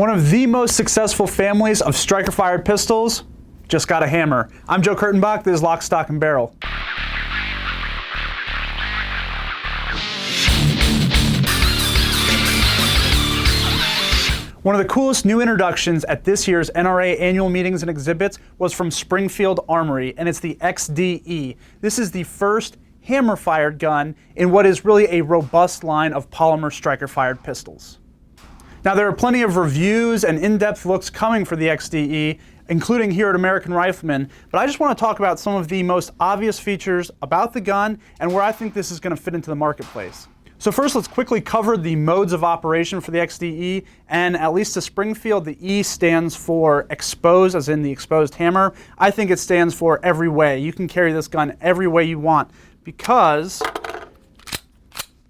One of the most successful families of striker-fired pistols just got a hammer. I'm Joe Kurtenbach, this is Lock, Stock, and Barrel. One of the coolest new introductions at this year's NRA annual meetings and exhibits was from Springfield Armory, and it's the XD-E. This is the first hammer-fired gun in what is really a robust line of polymer striker-fired pistols. Now, there are plenty of reviews and in-depth looks coming for the XD-E, including here at American Rifleman, but I just want to talk about some of the most obvious features about the gun and where I think this is going to fit into the marketplace. So first, let's quickly cover the modes of operation for the XD-E, and at least to Springfield, the E stands for expose, as in the exposed hammer. I think it stands for every way. You can carry this gun every way you want, because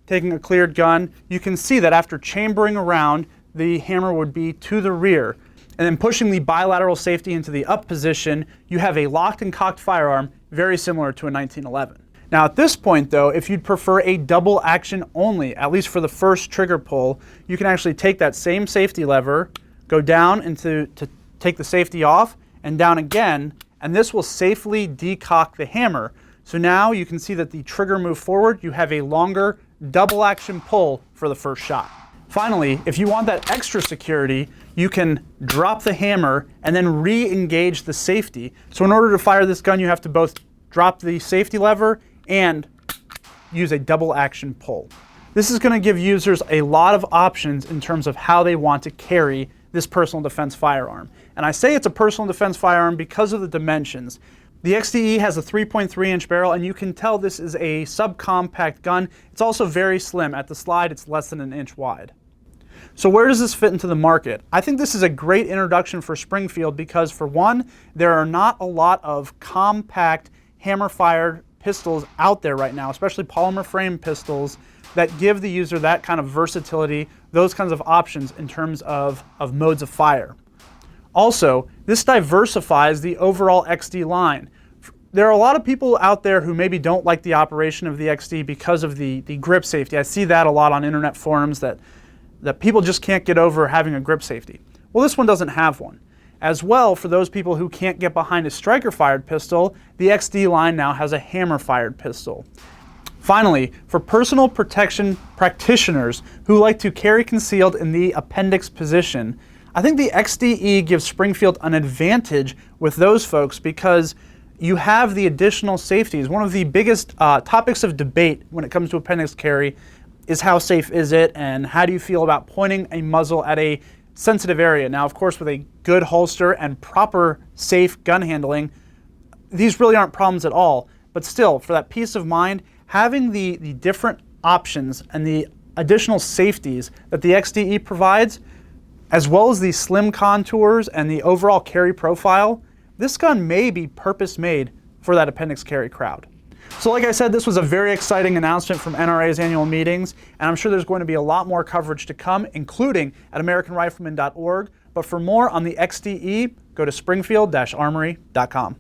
taking a cleared gun, you can see that after chambering around, the hammer would be to the rear. And then pushing the bilateral safety into the up position, you have a locked and cocked firearm very similar to a 1911. Now at this point though, if you'd prefer a double action only, at least for the first trigger pull, you can actually take that same safety lever, go down to take the safety off, and down again, and this will safely decock the hammer. So now you can see that the trigger move forward, you have a longer double action pull for the first shot. Finally, if you want that extra security, you can drop the hammer and then re-engage the safety. So in order to fire this gun, you have to both drop the safety lever and use a double action pull. This is going to give users a lot of options in terms of how they want to carry this personal defense firearm. And I say it's a personal defense firearm because of the dimensions. The XD-E has a 3.3-inch barrel, and you can tell this is a subcompact gun. It's also very slim. At the slide, it's less than an inch wide. So where does this fit into the market? I think this is a great introduction for Springfield because, for one, there are not a lot of compact hammer-fired pistols out there right now, especially polymer frame pistols, that give the user that kind of versatility, those kinds of options in terms of modes of fire. Also, this diversifies the overall XD line. There are a lot of people out there who maybe don't like the operation of the XD because of the grip safety. I see that a lot on internet forums, that people just can't get over having a grip safety. Well, this one doesn't have one. As well, for those people who can't get behind a striker-fired pistol, the XD line now has a hammer-fired pistol. Finally, for personal protection practitioners who like to carry concealed in the appendix position, I think the XD-E gives Springfield an advantage with those folks because you have the additional safeties. One of the biggest topics of debate when it comes to appendix carry is how safe is it, and how do you feel about pointing a muzzle at a sensitive area. Now, of course, with a good holster and proper safe gun handling, these really aren't problems at all. But still, for that peace of mind, having the different options and the additional safeties that the XD-E provides, as well as the slim contours and the overall carry profile, this gun may be purpose-made for that appendix carry crowd. So like I said, this was a very exciting announcement from NRA's annual meetings, and I'm sure there's going to be a lot more coverage to come, including at AmericanRifleman.org. But for more on the XD-E, go to Springfield-Armory.com.